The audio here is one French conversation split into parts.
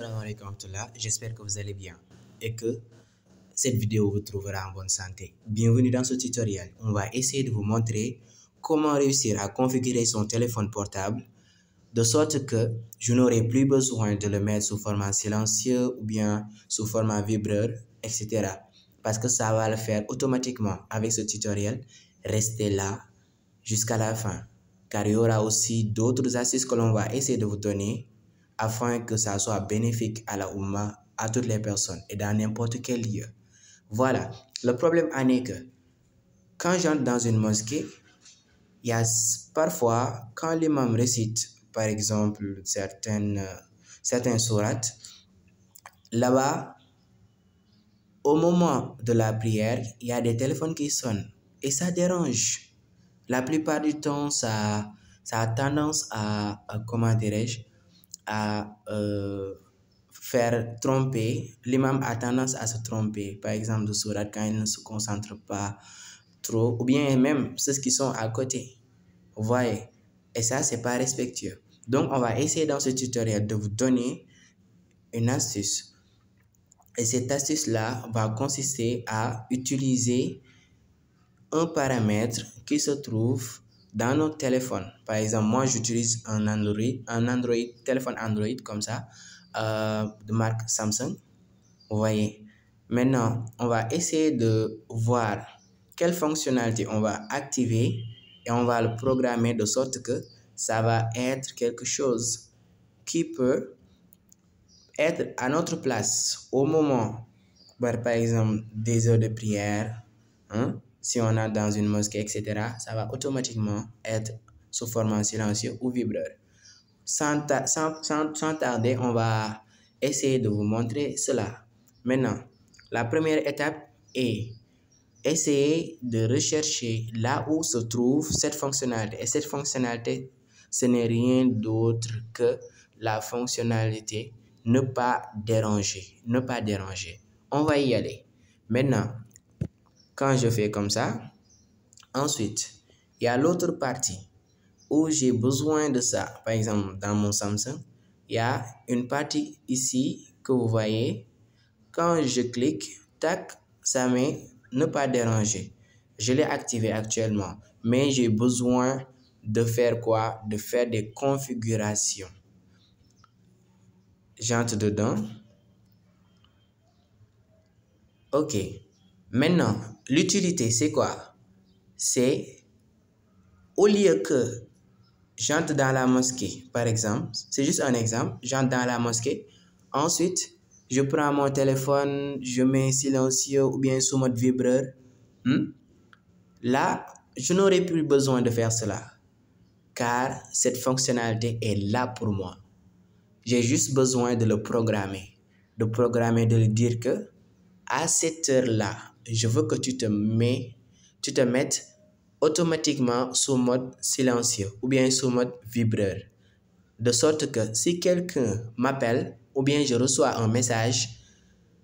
Assalamu alaikum wa rahmatullah. J'espère que vous allez bien et que cette vidéo vous trouvera en bonne santé. Bienvenue dans ce tutoriel. On va essayer de vous montrer comment réussir à configurer son téléphone portable de sorte que je n'aurai plus besoin de le mettre sous format silencieux ou bien sous format vibreur, etc. Parce que ça va le faire automatiquement avec ce tutoriel. Restez là jusqu'à la fin, car il y aura aussi d'autres astuces que l'on va essayer de vous donner afin que ça soit bénéfique à la Oumma, à toutes les personnes et dans n'importe quel lieu. Voilà, le problème en est que quand j'entre dans une mosquée, il y a parfois, quand l'imam récite, par exemple, certaines sourates, là-bas, au moment de la prière, il y a des téléphones qui sonnent et ça dérange. La plupart du temps, ça a tendance comment dirais-je, à faire tromper. L'imam a tendance à se tromper, par exemple, de sourate quand il ne se concentre pas trop, ou bien même ceux qui sont à côté. Vous voyez? Et ça, c'est pas respectueux. Donc, on va essayer dans ce tutoriel de vous donner une astuce. Et cette astuce-là va consister à utiliser un paramètre qui se trouve dans notre téléphone. Par exemple, moi, j'utilise un téléphone Android comme ça, de marque Samsung. Vous voyez. Maintenant, on va essayer de voir quelle fonctionnalité on va activer et on va le programmer de sorte que ça va être quelque chose qui peut être à notre place au moment, par exemple, des heures de prière, hein? Si on est dans une mosquée, etc., ça va automatiquement être sous format silencieux ou vibreur. Sans tarder, on va essayer de vous montrer cela. Maintenant, la première étape est essayer de rechercher là où se trouve cette fonctionnalité. Et cette fonctionnalité, ce n'est rien d'autre que la fonctionnalité ne pas déranger. Ne pas déranger. On va y aller. Maintenant, quand je fais comme ça, ensuite, il y a l'autre partie où j'ai besoin de ça. Par exemple, dans mon Samsung, il y a une partie ici que vous voyez. Quand je clique, tac, ça met ne pas déranger. Je l'ai activé actuellement, mais j'ai besoin de faire quoi? De faire des configurations. J'entre dedans. OK. Maintenant, l'utilité, c'est quoi? C'est au lieu que j'entre dans la mosquée, par exemple, c'est juste un exemple, j'entre dans la mosquée, ensuite, je prends mon téléphone, je mets silencieux ou bien sous mode vibreur. Là, je n'aurai plus besoin de faire cela, car cette fonctionnalité est là pour moi. J'ai juste besoin de le programmer, de le dire que à cette heure-là, je veux que tu te mettes automatiquement sous mode silencieux ou bien sous mode vibreur. De sorte que si quelqu'un m'appelle ou bien je reçois un message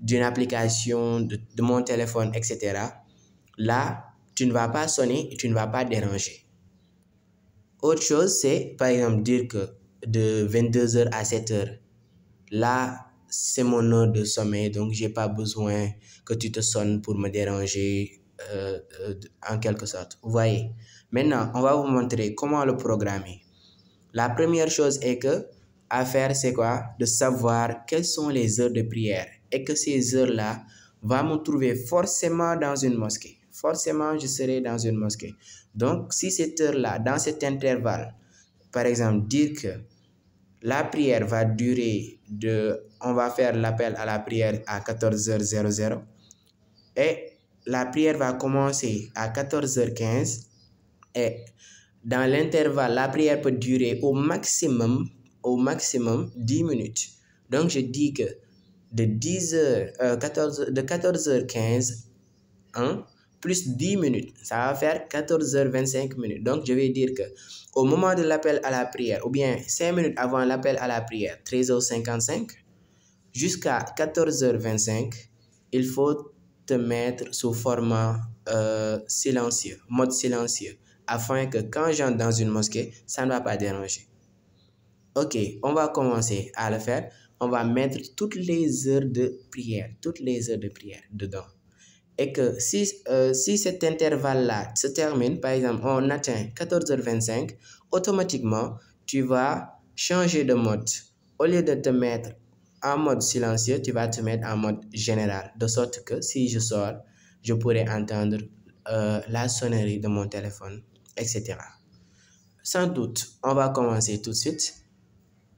d'une application de mon téléphone, etc., là, tu ne vas pas sonner et tu ne vas pas déranger. Autre chose, c'est par exemple dire que de 22h à 7h, là, c'est mon heure de sommeil, donc je n'ai pas besoin que tu te sonnes pour me déranger en quelque sorte. Vous voyez. Maintenant, on va vous montrer comment le programmer. La première chose est que à faire, c'est quoi? De savoir quelles sont les heures de prière et que ces heures-là vont me trouver forcément dans une mosquée. Forcément, je serai dans une mosquée. Donc, si cette heure-là, dans cet intervalle, par exemple, dire que la prière va durer on va faire l'appel à la prière à 14h00 et la prière va commencer à 14h15 et dans l'intervalle, la prière peut durer au maximum 10 minutes. Donc, je dis que de 14h15 plus 10 minutes, ça va faire 14h25 minutes. Donc, je vais dire que au moment de l'appel à la prière, ou bien 5 minutes avant l'appel à la prière, 13h55, jusqu'à 14h25, il faut te mettre sous format silencieux, mode silencieux, afin que quand j'entre dans une mosquée, ça ne va pas déranger. OK, on va commencer à le faire. on va mettre toutes les heures de prière, dedans. Et que si cet intervalle-là se termine, par exemple, on atteint 14h25, automatiquement, tu vas changer de mode. Au lieu de te mettre en mode silencieux, tu vas te mettre en mode général, de sorte que si je sors, je pourrai entendre la sonnerie de mon téléphone, etc. Sans doute, on va commencer tout de suite.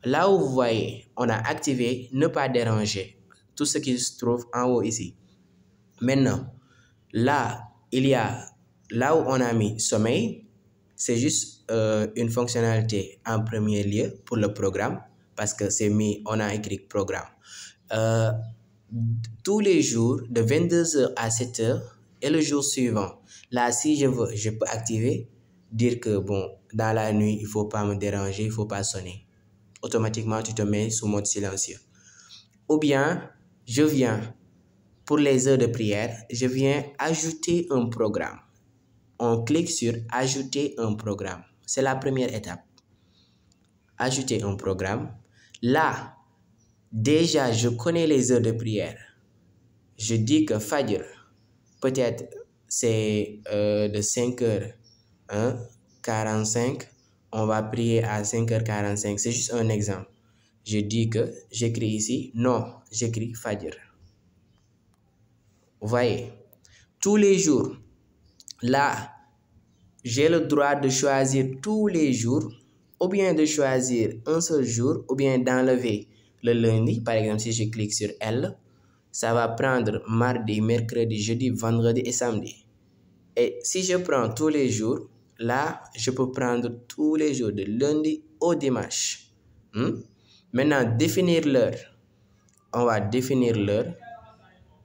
Là où vous voyez, on a activé ne pas déranger, tout ce qui se trouve en haut ici. Maintenant, là, là où on a mis sommeil, c'est juste une fonctionnalité en premier lieu pour le programme, parce que c'est mis, on a écrit programme. Tous les jours, de 22h à 7h, et le jour suivant. Là, si je veux, je peux activer, dire que bon, dans la nuit, il ne faut pas me déranger, il ne faut pas sonner. Automatiquement, tu te mets sous mode silencieux. Ou bien, je viens, pour les heures de prière, je viens ajouter un programme. On clique sur ajouter un programme. C'est la première étape. Ajouter un programme. Là, déjà, je connais les heures de prière. Je dis que Fajr, peut-être c'est de 5h45, on va prier à 5h45. C'est juste un exemple. Je dis que j'écris ici, non, j'écris Fajr. Vous voyez, tous les jours, là, j'ai le droit de choisir tous les jours, ou bien de choisir un seul jour, ou bien d'enlever le lundi. Par exemple, si je clique sur L, ça va prendre mardi, mercredi, jeudi, vendredi et samedi. Et si je prends tous les jours, là, je peux prendre tous les jours de lundi au dimanche. Maintenant, définir l'heure. On va définir l'heure.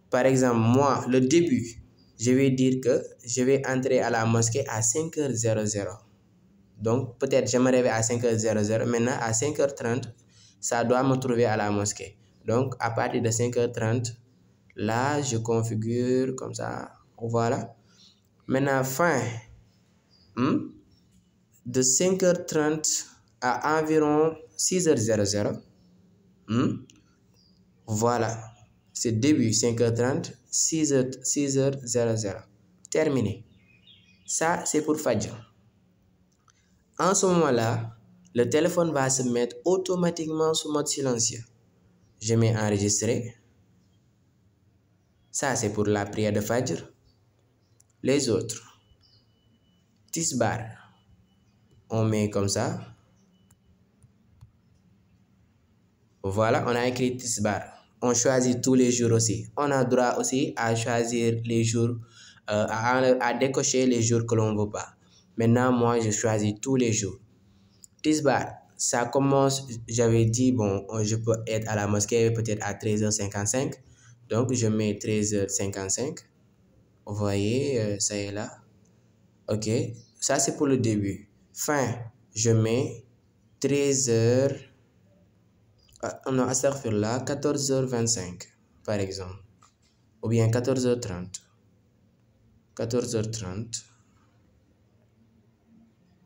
Par exemple, moi, le début, je vais dire que je vais entrer à la mosquée à 5h00. Donc, peut-être je me réveille à 5h00. Maintenant, à 5h30, ça doit me trouver à la mosquée. Donc, à partir de 5h30, là, je configure comme ça. Voilà. Maintenant, fin. De 5h30 à environ 6h00. Voilà. C'est début 5h30, 6h00. Terminé. Ça, c'est pour Fajr. En ce moment-là, le téléphone va se mettre automatiquement sous mode silencieux. Je mets enregistrer. Ça, c'est pour la prière de Fajr. Les autres. Tisbar. On met comme ça. Voilà, on a écrit Tisbar. On choisit tous les jours aussi. On a droit aussi à choisir les jours, à décocher les jours que l'on ne veut pas. Maintenant, moi, je choisis tous les jours. Tisbar, ça commence, j'avais dit, bon, je peux être à la mosquée peut-être à 13h55. Donc, je mets 13h55. Vous voyez, ça est là. OK, ça c'est pour le début. Fin, je mets 13h. Non, à faire là, 14h25, par exemple. Ou bien 14h30. 14h30.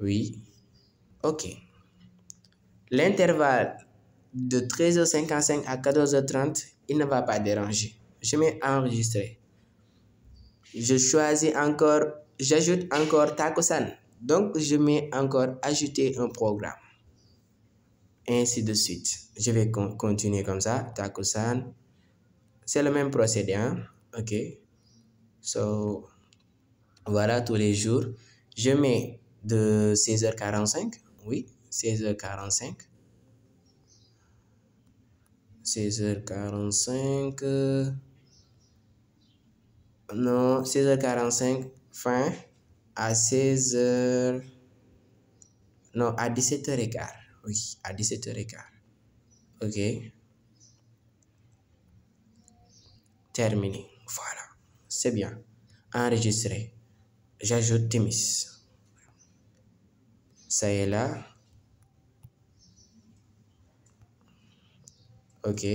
Oui. OK. L'intervalle de 13h55 à 14h30, il ne va pas déranger. Je mets enregistrer. Je choisis encore, j'ajoute encore Takosan. Donc, je mets encore ajouter un programme. Ainsi de suite. Je vais continuer comme ça. Takosan. C'est le même procédé. Hein? OK. So, voilà, tous les jours. Je mets de 16h45. Oui, 16h45. 16h45. Non, 16h45. Fin à 16h. Non, à 17h15. Oui, à 17h15. OK. Terminé. Voilà. C'est bien. Enregistré. J'ajoute Timis. Ça est là. OK.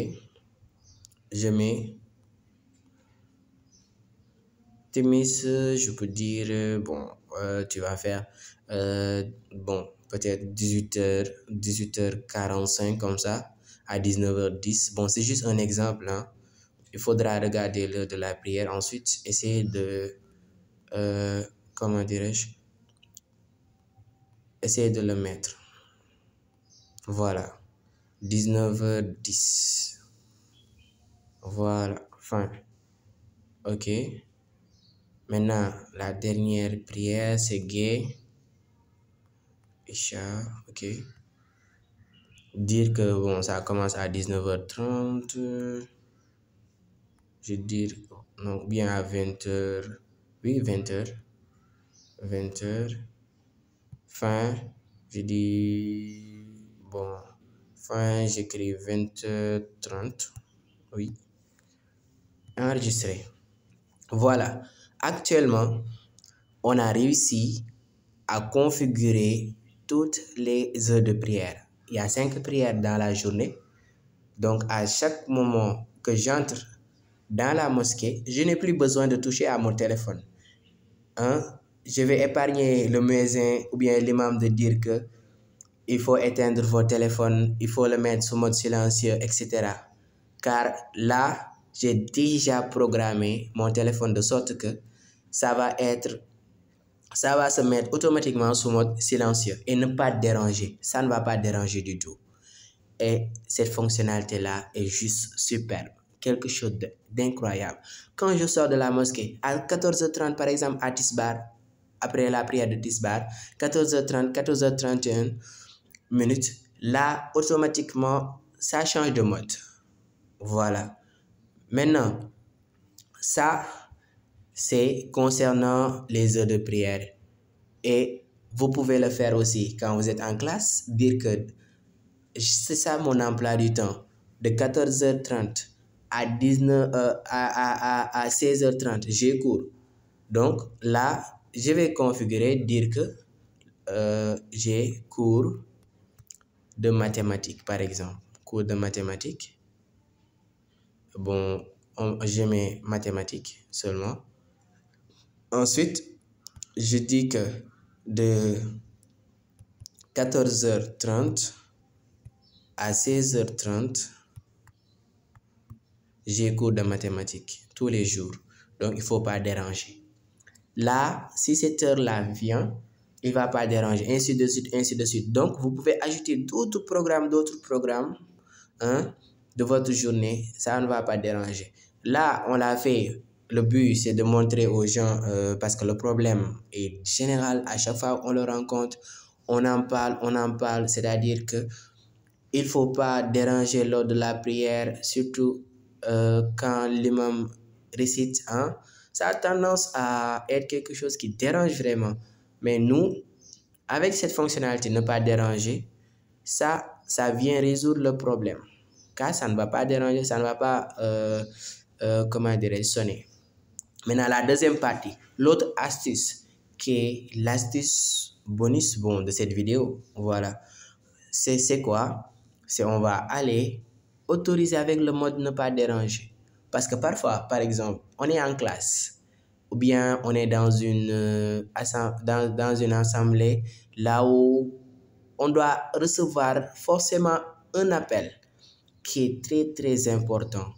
Je mets Timis, je peux dire, bon, tu vas faire, bon, peut-être 18h45 comme ça. à 19h10. Bon, c'est juste un exemple, hein. Il faudra regarder l'heure de la prière. Ensuite, essayer de, comment dirais-je, essayer de le mettre. Voilà, 19h10. Voilà, fin. Ok. Maintenant, la dernière prière, c'est Gay. Isha, ok. Dire que bon, ça commence à 19h30. Je dire, non, bien à 20h. Oui, 20h. 20h. Fin, je dis, bon, fin, j'écris 20h30. Oui. Enregistré. Voilà. Actuellement, on a réussi à configurer toutes les heures de prière. Il y a 5 prières dans la journée. Donc, à chaque moment que j'entre dans la mosquée, je n'ai plus besoin de toucher à mon téléphone. Hein? Je vais épargner le muezzin ou bien l'imam de dire que il faut éteindre vos téléphones, il faut le mettre sous mode silencieux, etc. Car là, j'ai déjà programmé mon téléphone de sorte que ça va se mettre automatiquement sous mode silencieux et ne pas déranger. Ça ne va pas déranger du tout. Et cette fonctionnalité-là est juste superbe. Quelque chose d'incroyable. Quand je sors de la mosquée, à 14h30 par exemple, à Tisbar, après la prière de Tisbar, 14h30, 14h31 minutes, là, automatiquement, ça change de mode. Voilà. Maintenant, ça, c'est concernant les heures de prière. Et vous pouvez le faire aussi quand vous êtes en classe, dire que c'est ça mon emploi du temps. De 14h30 à 16h30, j'ai cours. Donc là, je vais configurer, dire que j'ai cours de mathématiques, par exemple. Cours de mathématiques. Bon, je mets mathématiques seulement. Ensuite, je dis que de 14h30 à 16h30, j'ai cours de mathématiques tous les jours. Donc, il ne faut pas déranger. Là, si cette heure-là vient, il ne va pas déranger. Ainsi de suite, ainsi de suite. Donc, vous pouvez ajouter d'autres programmes hein, de votre journée. Ça ne va pas déranger. Là, on l'a fait. Le but, c'est de montrer aux gens, parce que le problème est général. À chaque fois on le rencontre, on en parle. C'est-à-dire que il ne faut pas déranger lors de la prière, surtout quand l'imam récite. Hein, ça a tendance à être quelque chose qui dérange vraiment. Mais nous, avec cette fonctionnalité, ne pas déranger, ça vient résoudre le problème. Car ça ne va pas déranger, ça ne va pas, comment dire, sonner. Maintenant, la deuxième partie, l'autre astuce, qui est l'astuce bonus de cette vidéo. Voilà. C'est quoi? C'est on va aller autoriser avec le mode ne pas déranger. Parce que parfois, par exemple, on est en classe ou bien on est dans une assemblée là où on doit recevoir forcément un appel qui est très très important.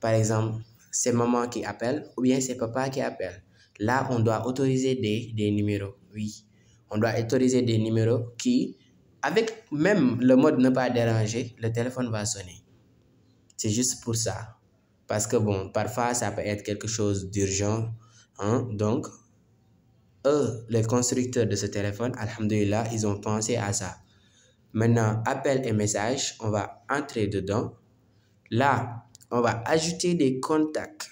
Par exemple, c'est maman qui appelle ou bien c'est papa qui appelle. Là, on doit autoriser des numéros. Oui, on doit autoriser des numéros qui, avec même le mode ne pas déranger, le téléphone va sonner. C'est juste pour ça. Parce que bon, parfois, ça peut être quelque chose d'urgent. Hein? Donc, eux, les constructeurs de ce téléphone, alhamdulillah, ils ont pensé à ça. Maintenant, appel et message, on va entrer dedans. Là, on va ajouter des contacts.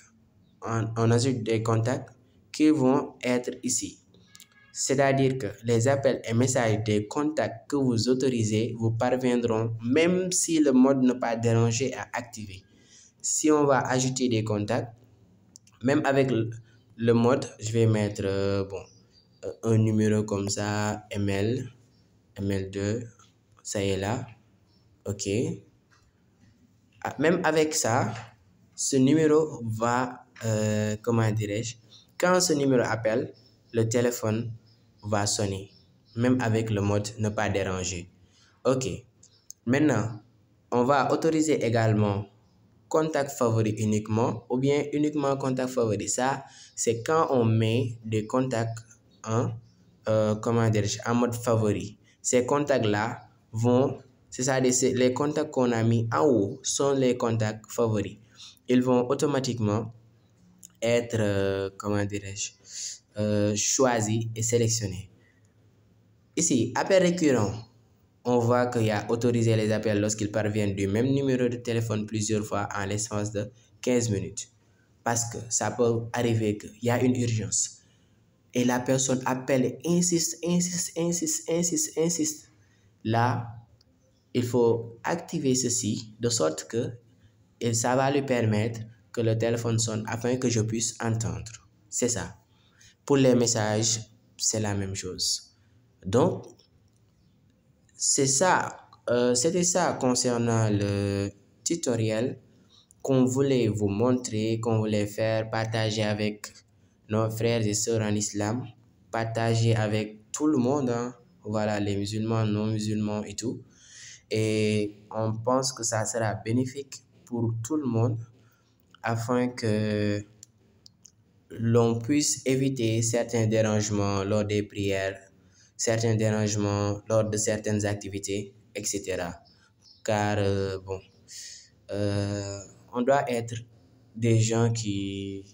On ajoute des contacts qui vont être ici. C'est-à-dire que les appels et messages des contacts que vous autorisez vous parviendront même si le mode ne pas déranger est activé. Si on va ajouter des contacts, même avec le mode, je vais mettre un numéro comme ça, ML2, ça y est là. OK. Même avec ça, ce numéro va, comment dirais-je, quand ce numéro appelle, le téléphone va sonner, même avec le mode ne pas déranger. OK. Maintenant, On va autoriser également contact favori uniquement ou bien uniquement contact favori. Ça, c'est quand on met des contacts en, en mode favori. Ces contacts-là vont, c'est ça, les contacts qu'on a mis en haut sont les contacts favoris. Ils vont automatiquement être, choisis et sélectionnés. Ici, appel récurrent, on voit qu'il y a autorisé les appels lorsqu'ils parviennent du même numéro de téléphone plusieurs fois en l'espace de 15 minutes. Parce que ça peut arriver qu'il y a une urgence et la personne appelle et insiste. Là, il faut activer ceci de sorte que ça va lui permettre que le téléphone sonne afin que je puisse entendre. C'est ça. Pour les messages, c'est la même chose. Donc, c'est ça. C'était ça concernant le tutoriel qu'on voulait vous montrer, qu'on voulait faire partager avec nos frères et sœurs en islam, partager avec tout le monde, hein. Voilà, les musulmans, non-musulmans et tout. Et on pense que ça sera bénéfique pour tout le monde afin que l'on puisse éviter certains dérangements lors des prières, certains dérangements lors de certaines activités, etc. Car, on doit être des gens qui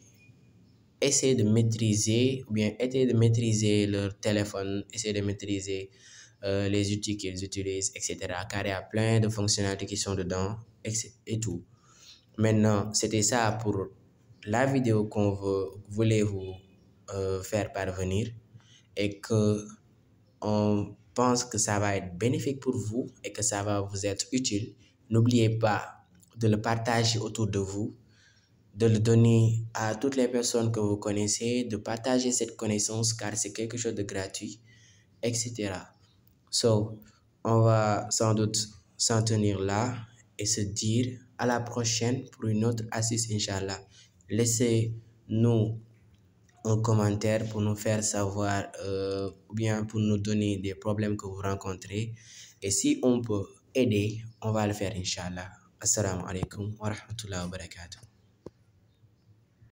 essaient de maîtriser, ou bien essayer de maîtriser leur téléphone, essayer de maîtriser les outils qu'ils utilisent, etc. Car il y a plein de fonctionnalités qui sont dedans, et tout. Maintenant, c'était ça pour la vidéo qu'on voulait vous faire parvenir et que on pense que ça va être bénéfique pour vous et que ça va vous être utile. N'oubliez pas de le partager autour de vous, de le donner à toutes les personnes que vous connaissez, de partager cette connaissance car c'est quelque chose de gratuit, etc. So, on va sans doute s'en tenir là et se dire à la prochaine pour une autre astuce, Inch'Allah. Laissez-nous un commentaire pour nous faire savoir ou bien pour nous donner des problèmes que vous rencontrez. Et si on peut aider, on va le faire, Inch'Allah. Assalamu alaikum wa rahmatullahi wa barakatuh.